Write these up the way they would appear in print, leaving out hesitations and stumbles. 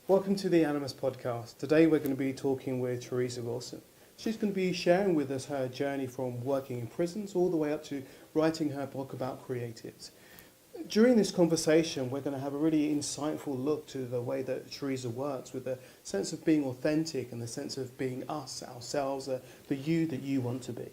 Welcome to the Animas Podcast. Today we're going to be talking with Teresa Wilson. She's going to be sharing with us her journey from working in prisons all the way up to writing her book about creatives. During this conversation, we're going to have a really insightful look to the way that Teresa works, with the sense of being authentic and the sense of being us, ourselves, the you that you want to be.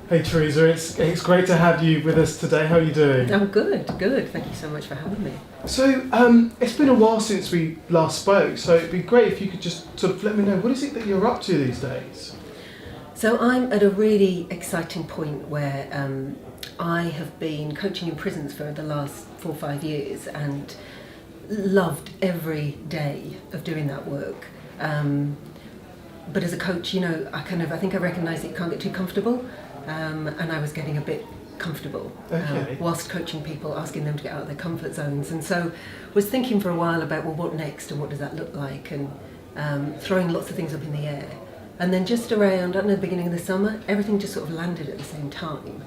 Hey Teresa, it's great to have you with us today. How are you doing? I'm good. Thank you so much for having me. So, it's been a while since we last spoke, so it'd be great if you could just sort of let me know, what is it that you're up to these days? So I'm at a really exciting point where I have been coaching in prisons for the last 4 or 5 years and loved every day of doing that work. But as a coach, I think I recognise that you can't get too comfortable. And I was getting a bit comfortable whilst coaching people, asking them to get out of their comfort zones. And so was thinking for a while about, well, what next and what does that look like? And throwing lots of things up in the air. And then just around, I don't know, the beginning of the summer, everything just sort of landed at the same time,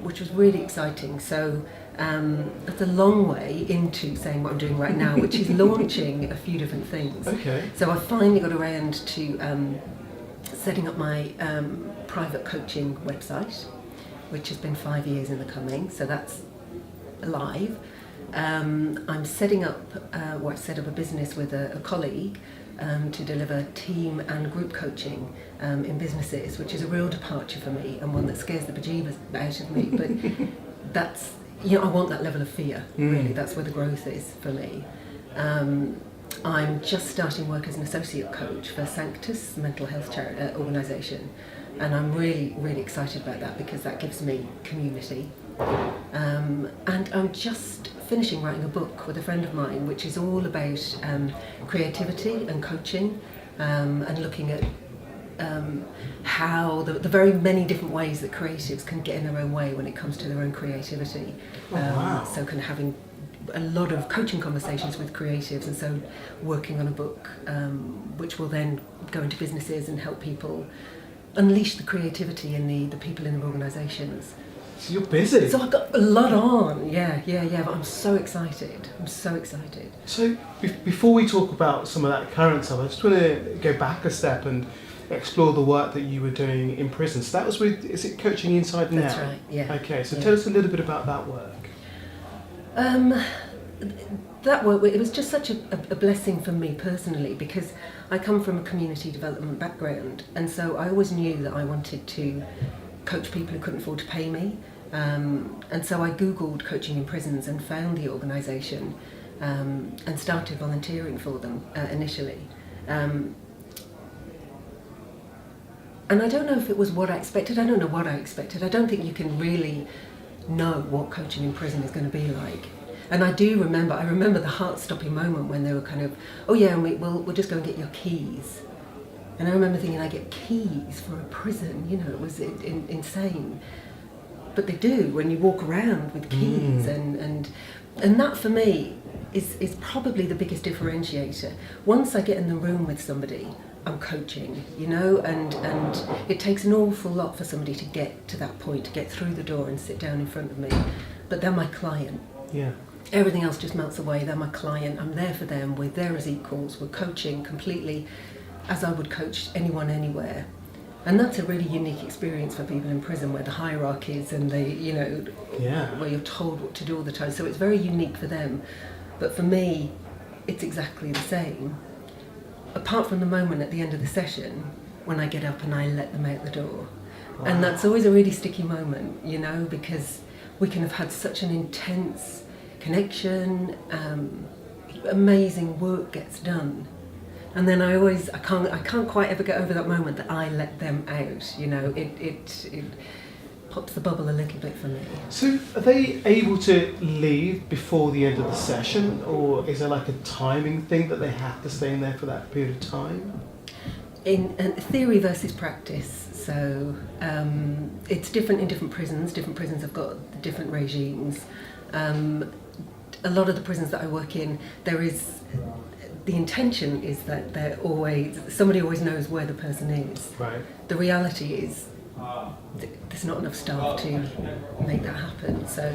which was really exciting. So that's a long way into saying what I'm doing right now, which is launching a few different things. Okay. So I finally got around to setting up my private coaching website, which has been 5 years in the coming, so that's live. I'm setting up, I set up a business with a colleague to deliver team and group coaching in businesses, which is a real departure for me and one that scares the bejeebers out of me, but that's, I want that level of fear, really. That's where the growth is for me. I'm just starting work as an associate coach for Sanctus, mental health charity organisation, and I'm really, really excited about that because that gives me community. And I'm just finishing writing a book with a friend of mine, which is all about creativity and coaching, and looking at how the very many different ways that creatives can get in their own way when it comes to their own creativity. So kind of having a lot of coaching conversations with creatives, and so working on a book which will then go into businesses and help people unleash the creativity in the people in their organisations. So you're busy. So I've got a lot on, yeah, but I'm so excited. So before we talk about some of that current stuff, I just want to go back a step and explore the work that you were doing in prison. So that was is it Coaching Inside Now? That's right, yeah. Okay, so tell us a little bit about that work. That work, it was just such a blessing for me personally, because I come from a community development background, and so I always knew that I wanted to coach people who couldn't afford to pay me, and so I googled coaching in prisons and found the organisation and started volunteering for them initially. And I don't know if it was what I expected. I don't know what I expected. I don't think you can really know what coaching in prison is going to be like. And I remember the heart-stopping moment when they were kind of, oh yeah, and we'll just go and get your keys. And I remember thinking, I get keys for a prison, it was insane. But they do when you walk around with keys, and that for me is probably the biggest differentiator. Once I get in the room with somebody, I'm coaching, and it takes an awful lot for somebody to get to that point, to get through the door and sit down in front of me. But they're my client. Yeah. Everything else just melts away. They're my client. I'm there for them. We're there as equals. We're coaching completely as I would coach anyone anywhere. And that's a really unique experience for people in prison, where the hierarchies and where you're told what to do all the time. So it's very unique for them. But for me, it's exactly the same. Apart from the moment at the end of the session when I get up and I let them out the door. Wow. And that's always a really sticky moment, because we can have had such an intense connection, amazing work gets done, and then I can't quite ever get over that moment that I let them out. It pops the bubble a little bit for me. So are they able to leave before the end of the session, or is there like a timing thing that they have to stay in there for that period of time? In theory versus practice, so it's different in different prisons. Different prisons have got different regimes. A lot of the prisons that I work in, the intention is that somebody always knows where the person is. Right. The reality is there's not enough staff to make that happen. So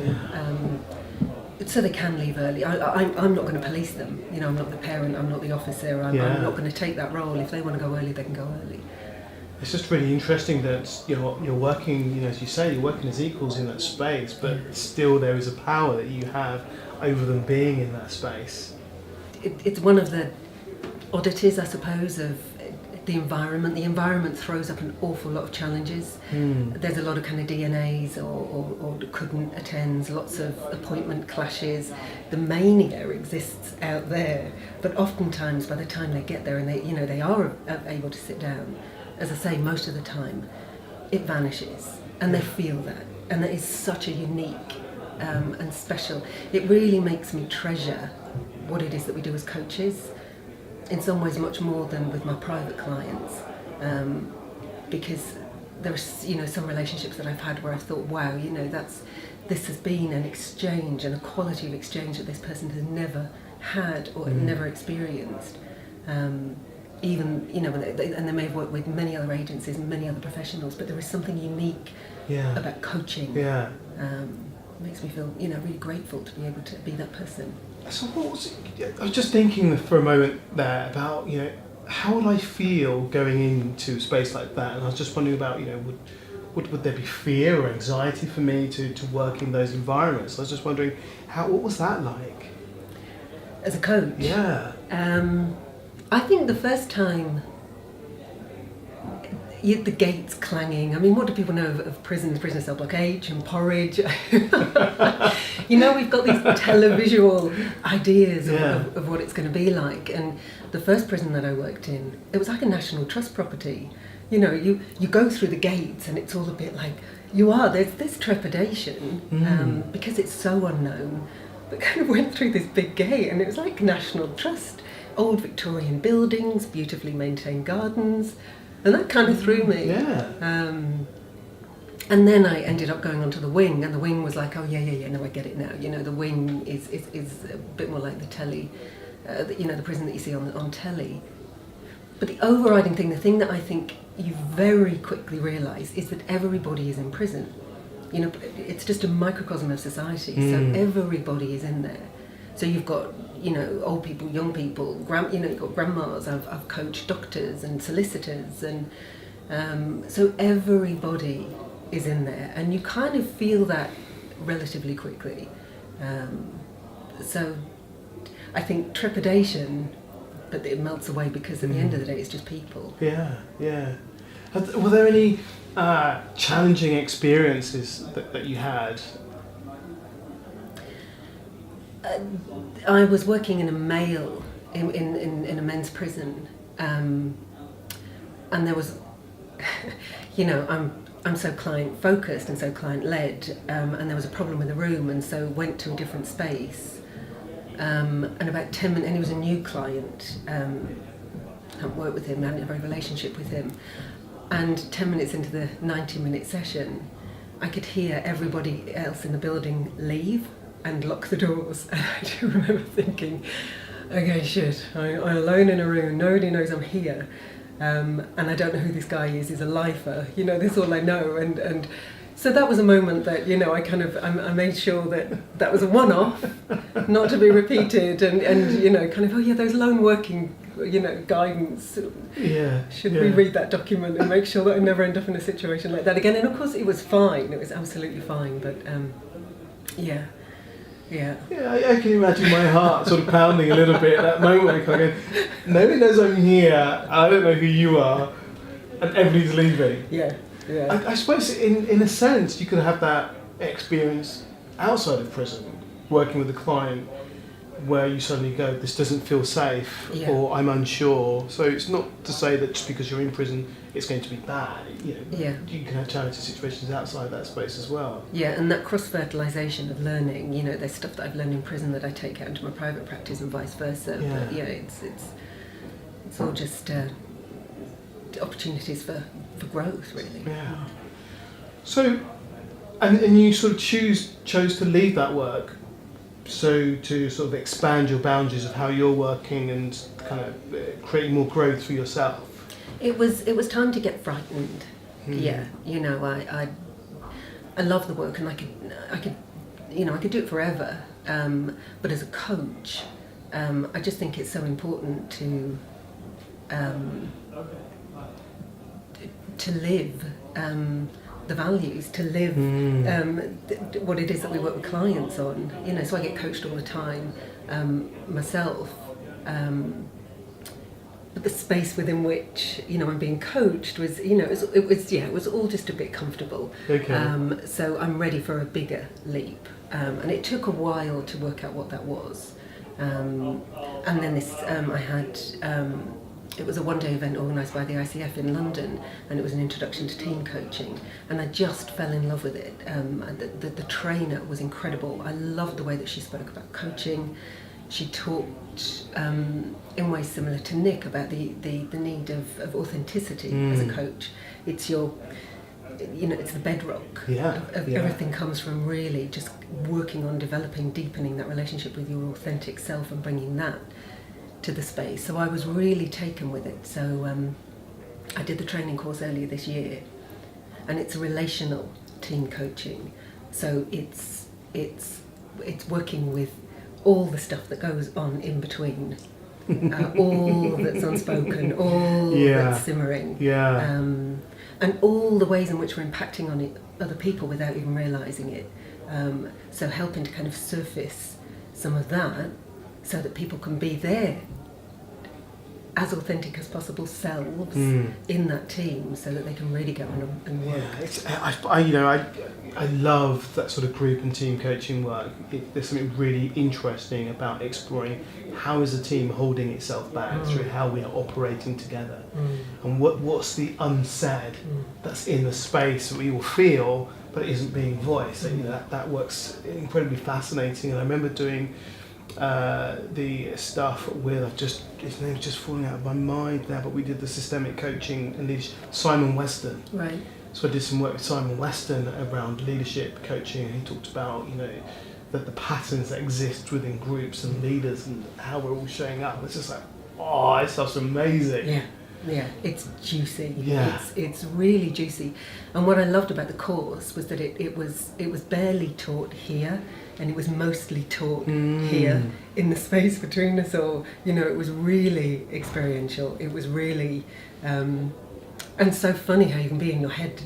they can leave early. I'm not going to police them. You know, I'm not the parent, I'm not the officer, I'm not going to take that role. If they want to go early, they can go early. It's just really interesting that you're working, as you say, you're working as equals in that space, but still there is a power that you have over them being in that space. It's one of the oddities, I suppose, of the environment. The environment throws up an awful lot of challenges. There's a lot of kind of DNAs or couldn't attend, lots of appointment clashes. The mania exists out there, but oftentimes by the time they get there and they are able to sit down, as I say, most of the time it vanishes and they feel that, and that is such a unique and special. It really makes me treasure what it is that we do as coaches, in some ways much more than with my private clients, because there's some relationships that I've had where I've thought, wow, this has been an exchange and a quality of exchange that this person has never had or never experienced. Even and they may have worked with many other agencies and many other professionals, but there is something unique about coaching. Makes me feel really grateful to be able to be that person. So what was it? I was just thinking for a moment there about how would I feel going into a space like that, and I was just wondering about would there be fear or anxiety for me to work in those environments? I was just wondering what was that like as a coach? I think the first time, the gates clanging. I mean, what do people know of prisons? Prisoner cell block H and porridge. We've got these televisual ideas of what it's going to be like. And the first prison that I worked in, it was like a National Trust property. You go through the gates and it's all a bit like there's this trepidation because it's so unknown. But kind of went through this big gate and it was like National Trust, old Victorian buildings, beautifully maintained gardens. And that kind of threw me. And then I ended up going onto the wing, and the wing was like, oh no, I get it now. The wing is a bit more like the telly, the prison that you see on telly. But the overriding thing, the thing that I think you very quickly realise is that everybody is in prison. It's just a microcosm of society, so everybody is in there. So you've got old people, young people, you've got grandmas. I've coached doctors and solicitors, and so everybody is in there, and you kind of feel that relatively quickly. So I think trepidation, but it melts away because at the end of the day, it's just people. Were there any challenging experiences that you had? I was working in a male in a men's prison, and there was, I'm so client focused and so client led, and there was a problem with the room, and so went to a different space, and about 10 minutes, and he was a new client, hadn't worked with him, hadn't had a very relationship with him, and 10 minutes into the 90-minute session, I could hear everybody else in the building leave and lock the doors. And I do remember thinking, okay, shit, I'm alone in a room, nobody knows I'm here, and I don't know who this guy is, he's a lifer, this is all I know, and so that was a moment that, I made sure that was a one-off, not to be repeated, and those lone working, guidance, should we read that document and make sure that I never end up in a situation like that again? And of course it was fine, it was absolutely fine, but I can imagine my heart sort of pounding a little bit at that moment. Like, nobody knows I'm here, I don't know who you are, and everybody's leaving. I suppose in a sense you could have that experience outside of prison, working with a client where you suddenly go, this doesn't feel safe, or I'm unsure. So it's not to say that just because you're in prison it's going to be bad. You can have challenging situations outside that space as well. And that cross-fertilisation of learning, there's stuff that I've learned in prison that I take out into my private practice and vice versa. But it's all just opportunities for growth, really. So, and you sort of chose to leave that work, so to sort of expand your boundaries of how you're working and kind of creating more growth for yourself. It was time to get frightened. Yeah, I love the work, and I could do it forever. But as a coach, I just think it's so important to live the values, to live what it is that we work with clients on. So I get coached all the time myself. But the space within which I'm being coached was it was all just a bit comfortable. Okay. So I'm ready for a bigger leap, and it took a while to work out what that was. And then I had it was a one-day event organised by the ICF in London, and it was an introduction to team coaching, and I just fell in love with it. The trainer was incredible. I loved the way that she spoke about coaching. She talked in ways similar to Nick about the need of authenticity as a coach. It's it's the bedrock of everything comes from really just working on deepening that relationship with your authentic self and bringing that to the space. So I was really taken with it. So I did the training course earlier this year, and it's relational team coaching. So it's working with all the stuff that goes on in between, all that's unspoken, all that's simmering, and all the ways in which we're impacting on other people without even realising it. So helping to kind of surface some of that so that people can be their as authentic as possible selves in that team, so that they can really get on and work. I love that sort of group and team coaching work. There's something really interesting about exploring how is a team holding itself back through how we are operating together, and what's the unsaid that's in the space that we all feel but it isn't being voiced. And, that works incredibly fascinating. And I remember doing the stuff with his name's just falling out of my mind now, but we did the systemic coaching and leadership, Simon Weston. Right. So I did some work with Simon Weston around leadership coaching, and he talked about the patterns that exist within groups and leaders and how we're all showing up. It's just like, this stuff's amazing. Yeah, it's juicy. Yeah. It's really juicy. And what I loved about the course was that it was barely taught here, and it was mostly taught here in the space between us all. It was really experiential. It was really and so funny how you can be in your head,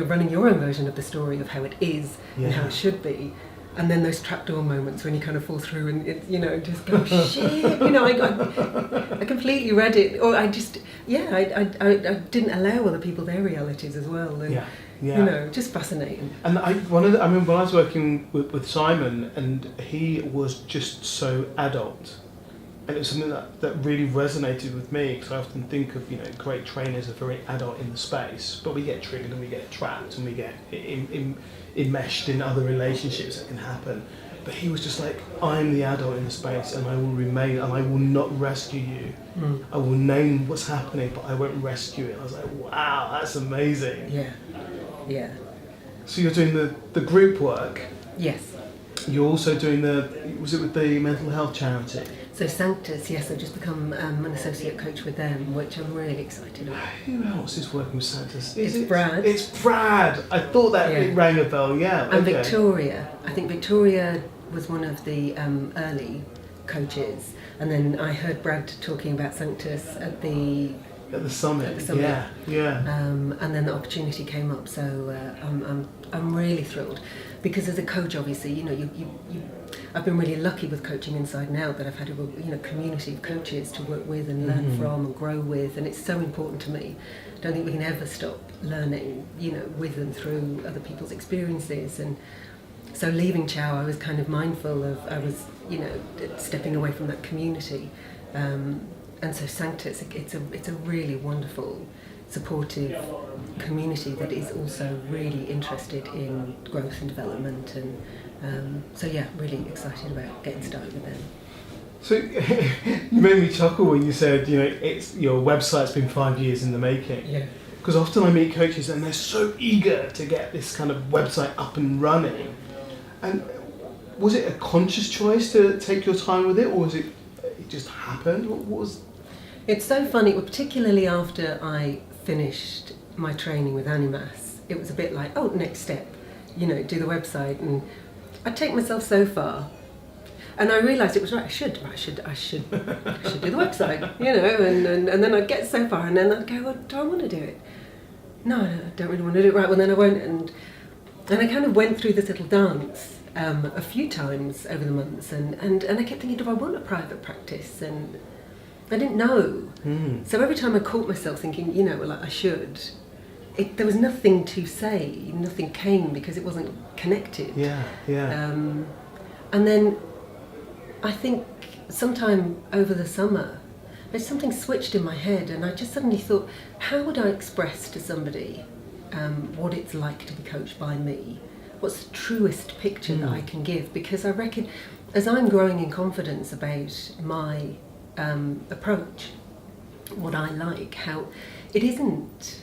running your own version of the story of how it is and how it should be. And then those trapdoor moments when you kind of fall through and it, just go, shit, I completely read it, or I just, I didn't allow other people their realities as well, and just fascinating. And I remember when I was working with Simon, and he was just so adult, and it was something that really resonated with me, because I often think of great trainers are very adult in the space, but we get triggered and we get trapped and we get enmeshed in other relationships that can happen. But he was just like, I'm the adult in the space, and I will remain, and I will not rescue you. I will name what's happening, but I won't rescue it. I was like, wow, that's amazing. Yeah. So you're doing the group work. Yes. You're also doing was it with the mental health charity? So Sanctus, yes, I've just become an associate coach with them, which I'm really excited about. Who else is working with Sanctus? It's Brad. It's Brad. I thought that it rang a bell. Yeah. And Victoria. I think Victoria was one of the early coaches, and then I heard Brad talking about Sanctus at the summit. Yeah. And then the opportunity came up, so I'm really thrilled, because as a coach, obviously, I've been really lucky with coaching inside and out, that I've had a community of coaches to work with and learn from and grow with, and it's so important to me. I don't think we can ever stop learning, with and through other people's experiences. And so leaving Chow, I was kind of mindful of, I was, stepping away from that community. And so Sanctus, it's a really wonderful, supportive community that is also really interested in growth and development, and really excited about getting started with them. So you made me chuckle when you said, it's your website's been 5 years in the making. Yeah. Because often I meet coaches and they're so eager to get this kind of website up and running. And was it a conscious choice to take your time with it, or was it just happened? What was? It's so funny, particularly after I finished my training with Animas, it was a bit like, oh, next step, do the website, and I'd take myself so far. And I realised it was right. I should do the website, and then I'd get so far, and then I'd go, well, do I want to do it? No, I don't really want to do it. Right, well, then I won't. And I kind of went through this little dance a few times over the months, and I kept thinking, do I want a private practice? And I didn't know. So every time I caught myself thinking, I should, there was nothing to say, nothing came because it wasn't connected. Yeah. And then I think sometime over the summer, something switched in my head, and I just suddenly thought, how would I express to somebody what it's like to be coached by me? What's the truest picture that I can give? Because I reckon, as I'm growing in confidence about my approach, what I like, how it isn't,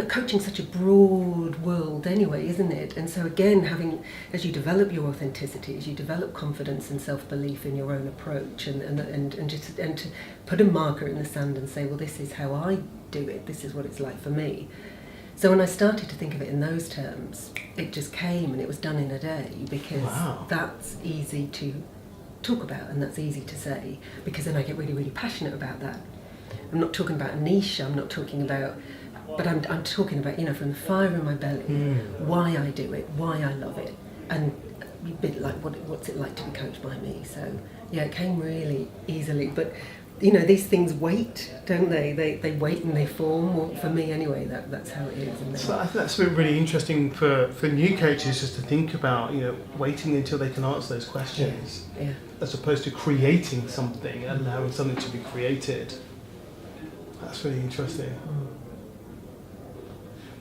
coaching's such a broad world anyway, isn't it? And so again, as you develop your authenticity, as you develop confidence and self-belief in your own approach, and to put a marker in the sand and say, well, this is how I do it, this is what it's like for me. So when I started to think of it in those terms, it just came, and it was done in a day, because that's easy to talk about and that's easy to say, because then I get really, really passionate about that. I'm not talking about a niche, I'm not talking about, but I'm talking about, from the fire in my belly, why I do it, why I love it, and a bit like what's it like to be coached by me. So yeah, it came really easily. But these things wait, don't they? They wait and they form. Well, for me anyway, that's how it is. And so I think that's been really interesting for new coaches, just to think about, waiting until they can answer those questions, as opposed to creating something, allowing something to be created. That's really interesting.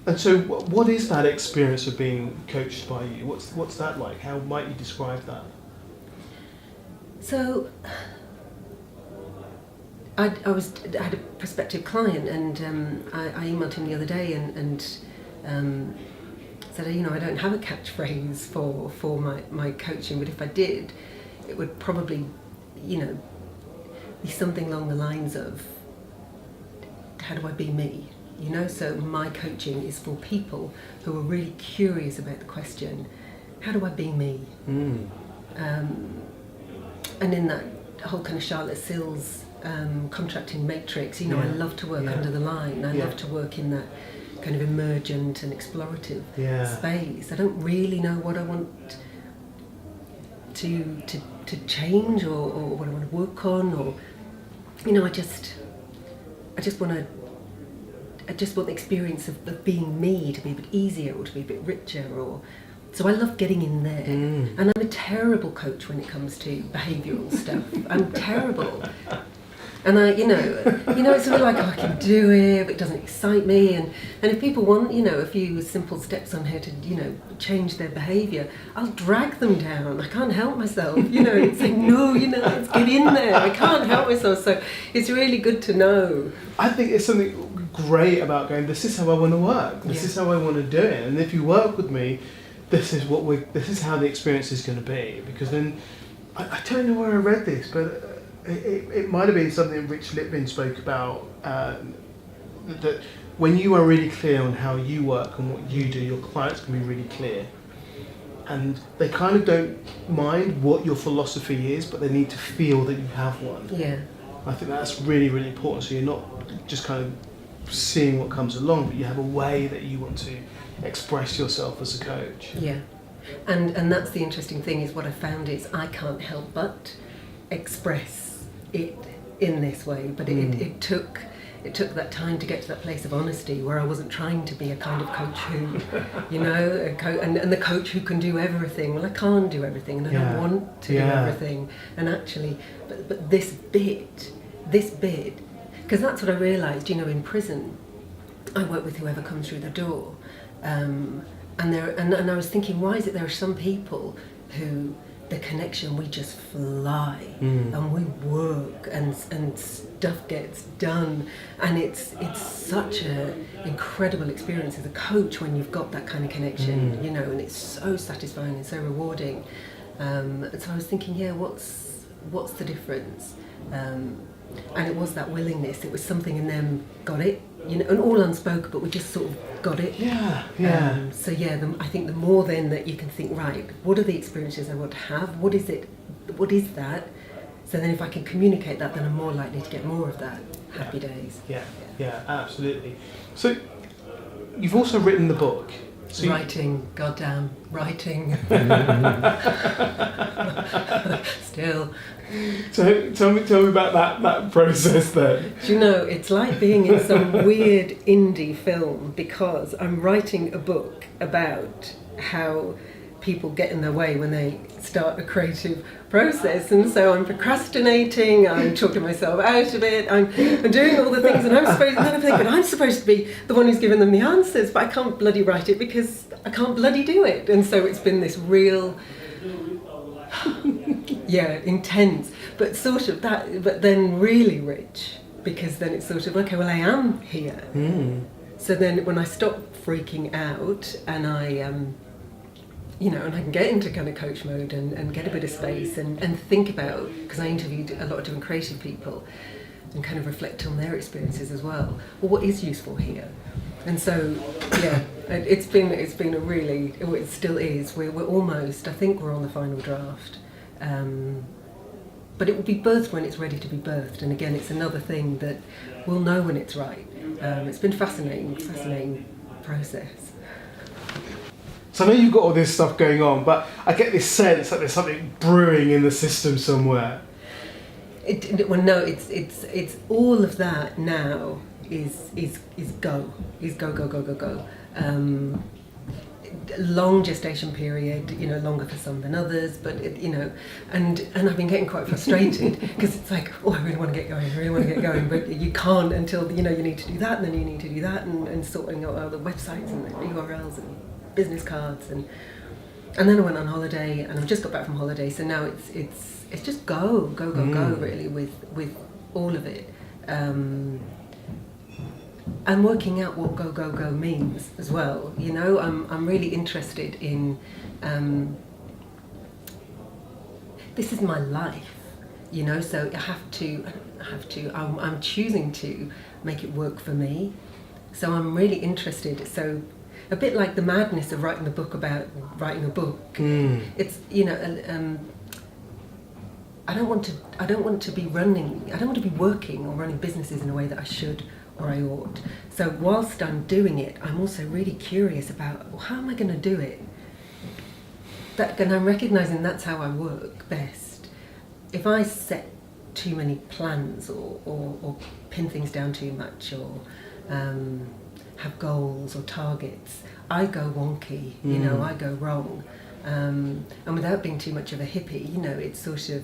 And so what is that experience of being coached by you? What's that like? How might you describe that? So I had a prospective client, and I emailed him the other day and said, I don't have a catchphrase for my coaching, but if I did, it would probably, be something along the lines of, how do I be me? So my coaching is for people who are really curious about the question, how do I be me? And in that whole kind of Charlotte Sills contracting matrix, I love to work under the line. I love to work in that kind of emergent and explorative space. I don't really know what I want to change or what I want to work on, or I just want the experience of being me to be a bit easier, or to be a bit richer, so I love getting in there. And I'm a terrible coach when it comes to behavioural stuff. I'm terrible. And it's sort of like, I can do it, but it doesn't excite me. And if people want, a few simple steps on how to, change their behaviour, I'll drag them down. I can't help myself, and say, no, let's get in there. I can't help myself. So it's really good to know. I think it's something great about going, this is how I want to work. This is how I want to do it. And if you work with me, this is how the experience is going to be. Because then, I don't know where I read this, but it might have been something Rich Litvin spoke about, that when you are really clear on how you work and what you do, your clients can be really clear. And they kind of don't mind what your philosophy is, but they need to feel that you have one. Yeah. I think that's really, really important. So you're not just kind of seeing what comes along, but you have a way that you want to express yourself as a coach. Yeah. And that's the interesting thing, is what I found is I can't help but express it in this way, but it took that time to get to that place of honesty where I wasn't trying to be a kind of coach who, and the coach who can do everything. Well, I can't do everything, and I don't want to do everything. And actually, but this bit, because that's what I realised, in prison, I work with whoever comes through the door, and I was thinking, why is it there are some people who the connection, we just fly and we work and stuff gets done, and it's such an incredible experience as a coach when you've got that kind of connection, and it's so satisfying and so rewarding. And so I was thinking, what's the difference? And it was that willingness. It was something in them got it, you know, and all unspoken, but we just sort of got it. So yeah, I think the more then that you can think, right, what are the experiences I want to have? What is it? What is that? So then if I can communicate that, then I'm more likely to get more of that. Happy days. Yeah, absolutely. So you've also written the book. So Goddamn writing. Still. So tell me about that process then. Do you know, it's like being in some weird indie film, because I'm writing a book about how people get in their way when they start a creative process, and so I'm procrastinating, I'm talking myself out of it, I'm doing all the things, and I'm supposed to be the one who's giving them the answers, but I can't bloody write it because I can't bloody do it. And so it's been this real intense, but sort of that, but then really rich, because then it's sort of, okay, well, I am here. So then when I stop freaking out and I you know, and I can get into kind of coach mode and get a bit of space and think about, because I interviewed a lot of different creative people and kind of reflect on their experiences as well. Well, what is useful here? And so, yeah, it's been a really, it still is. We're almost, I think we're on the final draft. But it will be birthed when it's ready to be birthed. And again, it's another thing that we'll know when it's right. It's been fascinating process. So I know you've got all this stuff going on, but I get this sense that there's something brewing in the system somewhere. Well, no, it's all of that now is go. Long gestation period, you know, longer for some than others, but you know, and I've been getting quite frustrated because it's like, oh, I really want to get going, but you can't until, you know, you need to do that, and then you need to do that, and sorting out all the websites and the URLs and business cards, and then I went on holiday, and I've just got back from holiday, so now it's just go really with all of it. I'm working out what go means as well. You know, I'm really interested in. This is my life, you know. So I'm choosing to make it work for me. So I'm really interested. So a bit like the madness of writing the book about writing a book. It's, you know. I don't want to be working or running businesses in a way that I should or I ought. So whilst I'm doing it, I'm also really curious about, well, how am I going to do it? And I'm recognising that's how I work best. If I set too many plans or pin things down too much or have goals or targets, I go wonky, you know, I go wrong. And without being too much of a hippie, you know, it's sort of,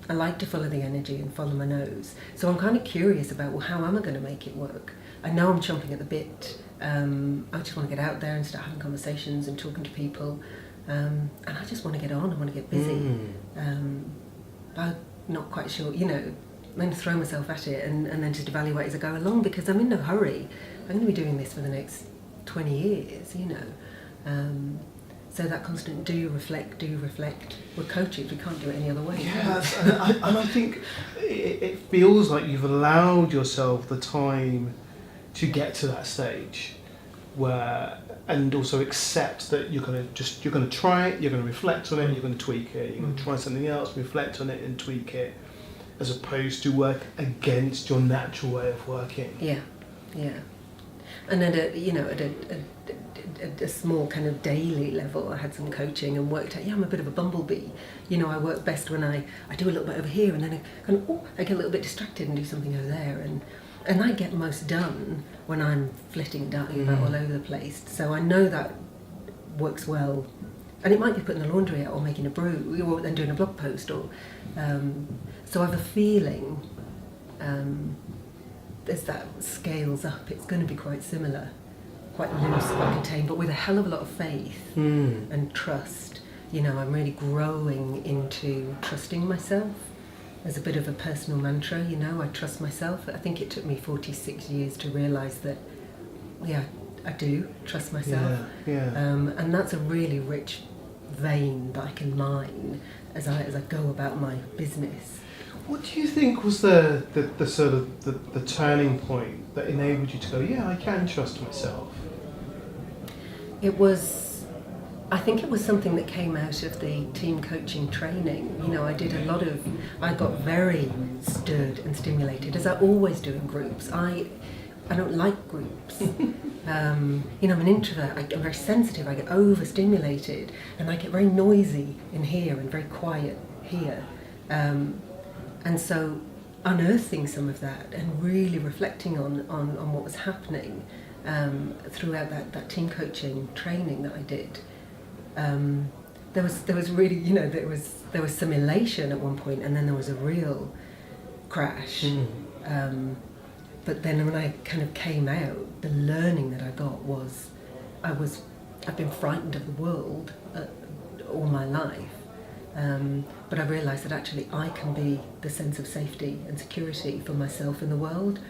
I like to follow the energy and follow my nose. So I'm kind of curious about, well, how am I going to make it work? I know I'm chomping at the bit. I just want to get out there and start having conversations and talking to people. And I just want to get on, I want to get busy. I'm not quite sure, you know, I'm going to throw myself at it and then just evaluate as I go along, because I'm in no hurry. I'm going to be doing this for the next 20 years, you know. So that constant do reflect. We're coaches, we can't do it any other way. Yes, and I think it feels like you've allowed yourself the time to get to that stage where, and also accept that you're going to try it, you're going to reflect on it, you're going to tweak it, you're going to try something else, reflect on it and tweak it, as opposed to work against your natural way of working. Yeah. And at a small kind of daily level, I had some coaching and worked out, I'm a bit of a bumblebee. You know, I work best when I do a little bit over here, and then I get a little bit distracted and do something over there. And I get most done when I'm flitting, darting about all over the place. So I know that works well. And it might be putting the laundry out or making a brew or then doing a blog post. Or so I have a feeling as that scales up, it's going to be quite similar, quite loose, quite contained, but with a hell of a lot of faith and trust. You know, I'm really growing into trusting myself as a bit of a personal mantra. You know, I trust myself. I think it took me 46 years to realise that, I do trust myself. And that's a really rich vein that I can mine as I go about my business. What do you think was the sort of the turning point that enabled you to go, yeah, I can trust myself? I think it was something that came out of the team coaching training. You know, I got very stirred and stimulated, as I always do in groups. I don't like groups. I'm an introvert. I get very sensitive. I get overstimulated, and I get very noisy in here and very quiet here. And so, unearthing some of that and really reflecting on what was happening throughout that team coaching training that I did. There was really, there was some elation at one point, and then there was a real crash. But then when I kind of came out, the learning that I got was, I've been frightened of the world all my life, but I realised that actually I can be the sense of safety and security for myself in the world,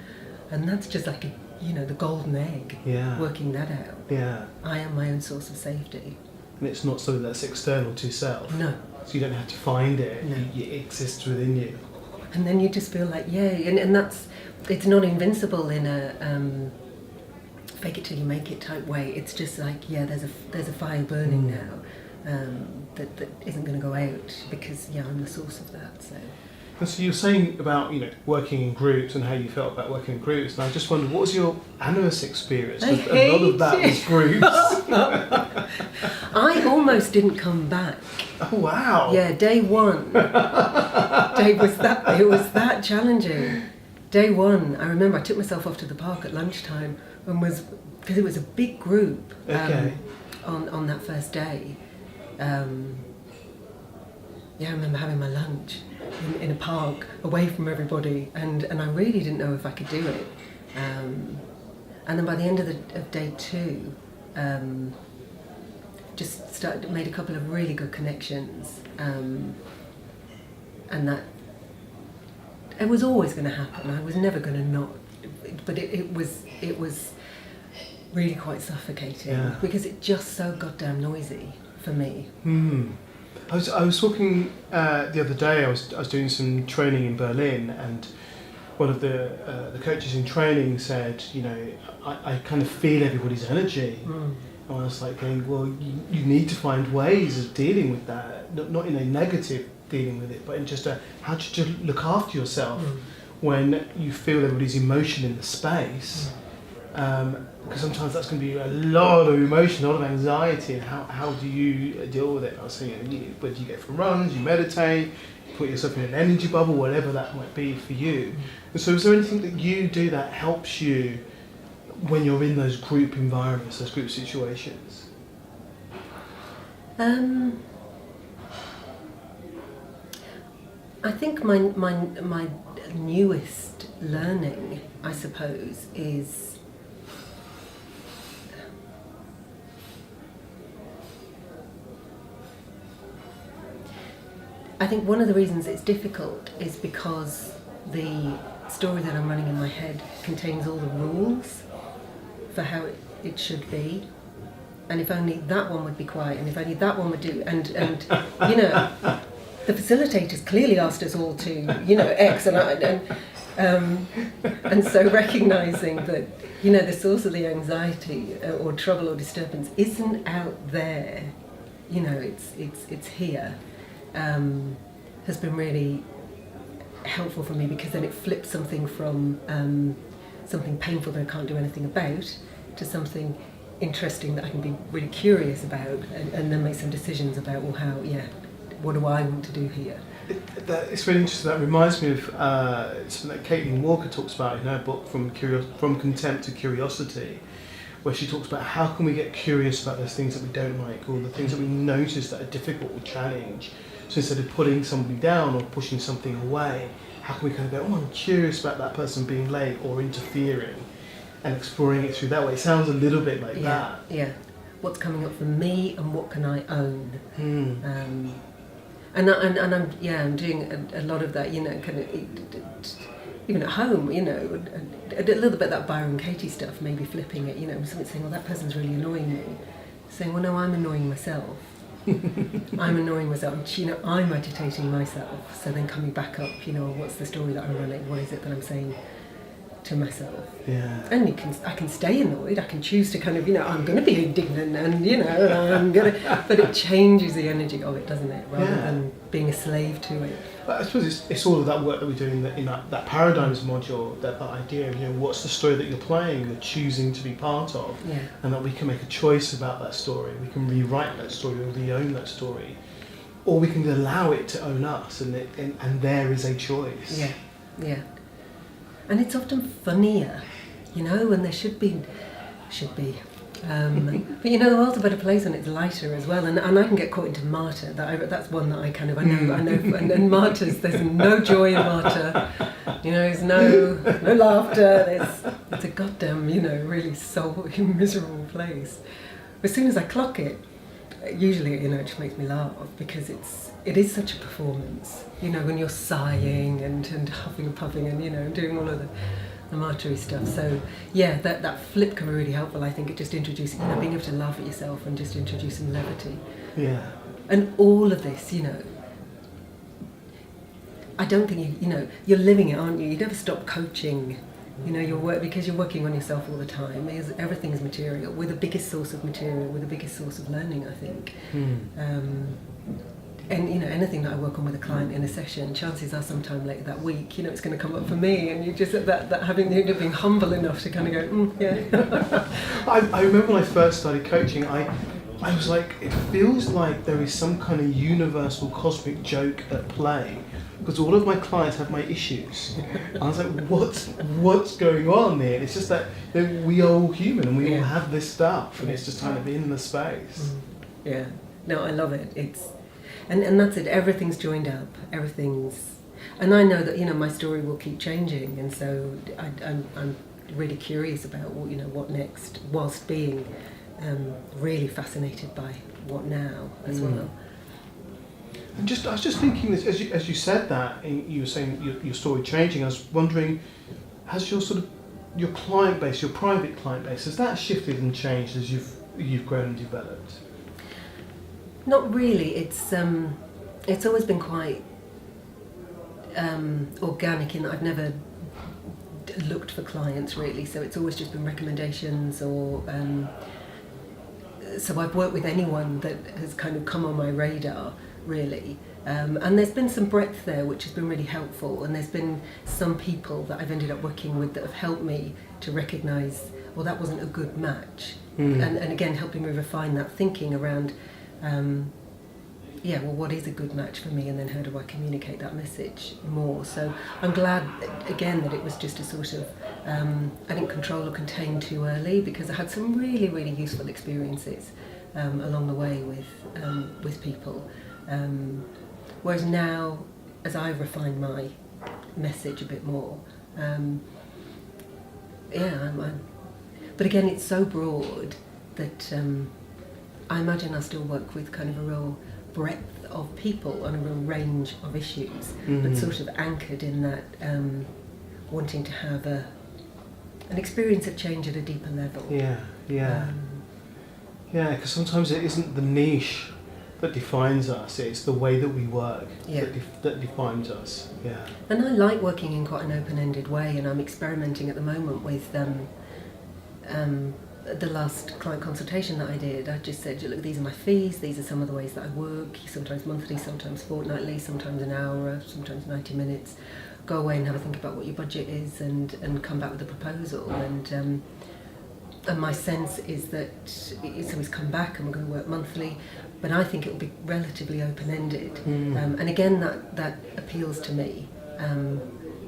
and that's just like the golden egg. Yeah. Working that out. Yeah. I am my own source of safety. And it's not something that's external to self. No. So you don't have to find it. No. It exists within you. And then you just feel like, yay, and it's not invincible in a fake it till you make it type way. It's just like, yeah, there's a fire burning now that isn't going to go out because, I'm the source of that. So. And so you were saying about working in groups and how you felt about working in groups, and I just wondered, what was your Animas experience? A lot of that was groups. I almost didn't come back. Oh wow! Yeah, day one. It was that challenging. Day one, I remember I took myself off to the park at lunchtime and because it was a big group. Okay. On that first day. I remember having my lunch in a park away from everybody, and I really didn't know if I could do it. And then by the end of day two, made a couple of really good connections, and that it was always going to happen. I was never going to not, but it was really quite suffocating because it's just so goddamn noisy for me. I was talking the other day. I was doing some training in Berlin, and one of the coaches in training said, I kind of feel everybody's energy. And I was like going, well, you need to find ways of dealing with that, not in a negative dealing with it, but in just how to just look after yourself when you feel everybody's emotion in the space. Because sometimes that's going to be a lot of emotion, a lot of anxiety, and how do you deal with it? I was saying, whether you go for runs, you meditate, you put yourself in an energy bubble, whatever that might be for you. And so is there anything that you do that helps you when you're in those group environments, those group situations? I think my newest learning, I suppose, is I think one of the reasons it's difficult is because the story that I'm running in my head contains all the rules for how it should be. And if only that one would be quiet, and if only that one would do, and the facilitators clearly asked us all to, X, and so recognising that, the source of the anxiety or trouble or disturbance isn't out there, it's here. Has been really helpful for me, because then it flips something from something painful that I can't do anything about to something interesting that I can be really curious about, and then make some decisions about, what do I want to do here? It's really interesting. That reminds me of something that Caitlin Walker talks about in her book, From Contempt to Curiosity, where she talks about how can we get curious about those things that we don't like, or the things that we notice that are difficult or challenge. So instead of putting somebody down or pushing something away, how can we kind of go, I'm curious about that person being late or interfering, and exploring it through that way. It sounds a little bit like that. Yeah. What's coming up for me, and what can I own? And I'm doing a lot of that, kind of even at home, a little bit that Byron Katie stuff, maybe flipping it, something saying, well, that person's really annoying me. Saying, well, no, I'm annoying myself. I'm annoying myself, I'm agitating myself. So then coming back up, what's the story that I'm running? What is it that I'm saying to myself? Yeah. And I can stay annoyed. I can choose to kind of, I'm going to be indignant, and I'm going to. But it changes the energy of it, doesn't it? Rather than being a slave to it. But I suppose it's all of that work that we do in that paradigms module, that idea of what's the story that you're playing, you're choosing to be part of, and that we can make a choice about that story. We can rewrite that story or re-own that story, or we can allow it to own us, and there is a choice. Yeah. And it's often funnier, and there should be. But the world's a better place when it's lighter as well, and I can get caught into martyr. That's one that I know. And martyrs, there's no joy in martyr. There's no laughter. It's a goddamn, really soul miserable place. As soon as I clock it, usually it just makes me laugh, because it is such a performance. When you're sighing and huffing and puffing and doing all of the martyry stuff. So that flip can be really helpful. I think it just introducing, being able to laugh at yourself and just introduce some levity. Yeah. And all of this, I don't think you're living it, aren't you? You never stop coaching. Your work, because you're working on yourself all the time. Everything is material. We're the biggest source of material. We're the biggest source of learning, I think. And anything that I work on with a client in a session, chances are sometime later that week, it's going to come up for me, and you just that having the being humble enough to kind of go, yeah. I remember when I first started coaching, I was like, it feels like there is some kind of universal cosmic joke at play, because all of my clients have my issues. I was like, what's going on there? It's just that we are all human and we all have this stuff, and it's just kind of in the space. Yeah. No, I love it. And that's it. Everything's joined up. And I know that my story will keep changing, and so I'm really curious about what next, whilst being really fascinated by what now as well. And I was just thinking this as you said that, and you were saying your story changing. I was wondering, has your client base, your private client base, has that shifted and changed as you've grown and developed? Not really. It's always been quite organic in that I've never looked for clients really. So it's always just been recommendations, or so I've worked with anyone that has kind of come on my radar really. And there's been some breadth there, which has been really helpful. And there's been some people that I've ended up working with that have helped me to recognise, well, that wasn't a good match, and again helping me refine that thinking around. What is a good match for me, and then how do I communicate that message more? So I'm glad again that it was just a sort of I didn't control or contain too early, because I had some really, really useful experiences along the way with people. Whereas now, as I refine my message a bit more, but again, it's so broad that I imagine I still work with kind of a real breadth of people on a real range of issues, but sort of anchored in that wanting to have an experience of change at a deeper level. Because sometimes it isn't the niche that defines us, it's the way that we work that defines us. And I like working in quite an open-ended way, and I'm experimenting at the moment with the last client consultation that I did. I just said, look, these are my fees, these are some of the ways that I work, sometimes monthly, sometimes fortnightly, sometimes an hour, sometimes 90 minutes. Go away and have a think about what your budget is, and come back with a proposal. And my sense is that it's always come back and we're going to work monthly, but I think it will be relatively open-ended. And again, that appeals to me,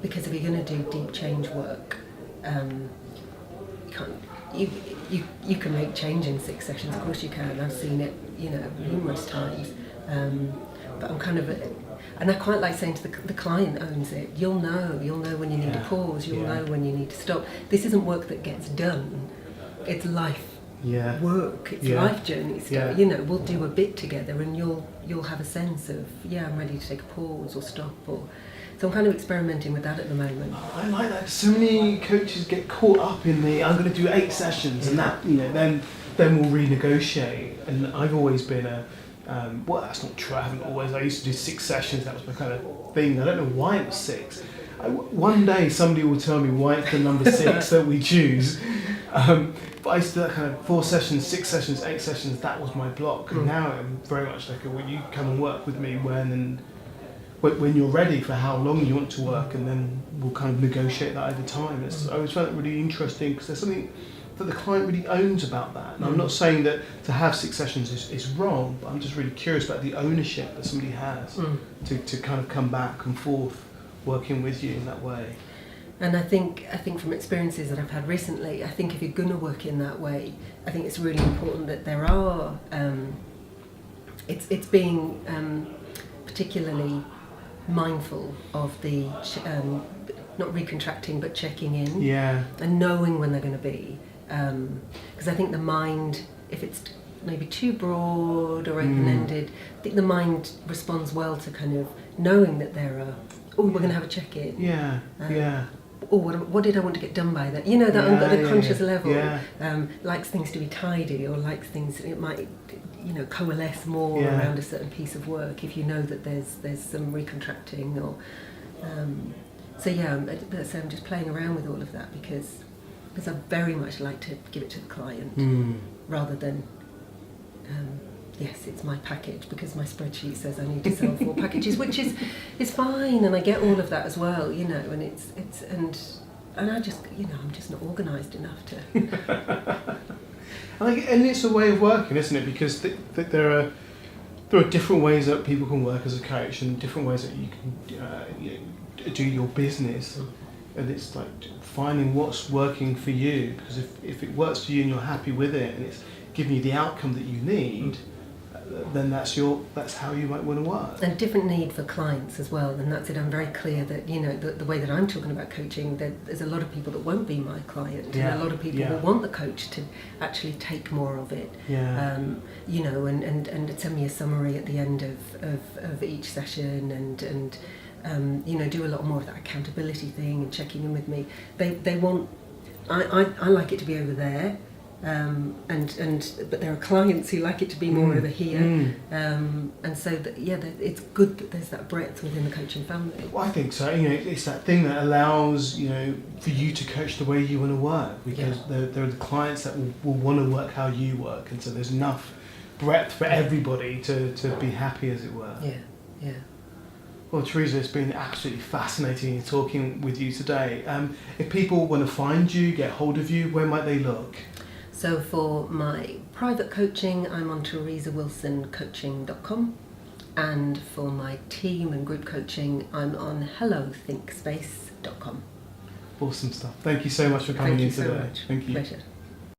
because if you're going to do deep change work, you can make change in 6 sessions. Of course you can. I've seen it, numerous times. But I'm kind of, and I quite like saying to the client owns it. You'll know when you need a pause. You'll know when you need to stop. This isn't work that gets done. It's life work. It's life journey stuff. We'll do a bit together, and you'll have a sense of I'm ready to take a pause or stop or. So I'm kind of experimenting with that at the moment. I like that. So many coaches get caught up in I'm going to do 8 sessions, and that then we'll renegotiate. And I've always been a Well, that's not true. I haven't always. I used to do 6 sessions. That was my kind of thing. I don't know why it was 6. One day somebody will tell me why it's the number 6 that we choose. But I used to do that kind of 4 sessions, 6 sessions, 8 sessions. That was my block. And now I'm very much like, well, you come and work with me when you're ready for how long you want to work, and then we'll kind of negotiate that over time. I always found it really interesting because there's something that the client really owns about that. And I'm not saying that to have 6 sessions is wrong, but I'm just really curious about the ownership that somebody has to kind of come back and forth working with you in that way. And I think from experiences that I've had recently, I think if you're going to work in that way, I think it's really important that there are, it's being particularly mindful of the, not recontracting, but checking in. Yeah. And knowing when they're going to be. Because I think the mind, if it's maybe too broad or open-ended, I think the mind responds well to kind of knowing that there are, we're going to have a check-in. Yeah, What did I want to get done by that? You know, that on the conscious level, likes things to be tidy, or likes things, it might, coalesce more around a certain piece of work if you know that there's some recontracting or... So I'm just playing around with all of that because I very much like to give it to the client rather than... yes, it's my package because my spreadsheet says I need to sell 4 packages, which is fine, and I get all of that as well, and it's and I just, I'm just not organised enough to. And it's a way of working, isn't it? Because there are different ways that people can work as a coach, and different ways that you can do your business. And it's like finding what's working for you, because if it works for you and you're happy with it, and it's giving you the outcome that you need, then that's how you might want to work. And different need for clients as well, and that's it. I'm very clear that the way that I'm talking about coaching, there's a lot of people that won't be my client, and a lot of people will want the coach to actually take more of it. And send me a summary at the end of each session, and do a lot more of that accountability thing and checking in with me. They want. I like it to be over there. But there are clients who like it to be more over here, and so it's good that there's that breadth within the coaching family. Well, I think so. It's that thing that allows for you to coach the way you want to work, because there are the clients that will want to work how you work, and so there's enough breadth for everybody to be happy, as it were. Yeah. Well, Teresa, it's been absolutely fascinating talking with you today. If people want to find you, get hold of you, where might they look? So for my private coaching, I'm on teresawilsoncoaching.com, and for my team and group coaching, I'm on hellothinkspace.com. Awesome stuff. Thank you so much for coming in today. Thank you so much. Thank you. Pleasure.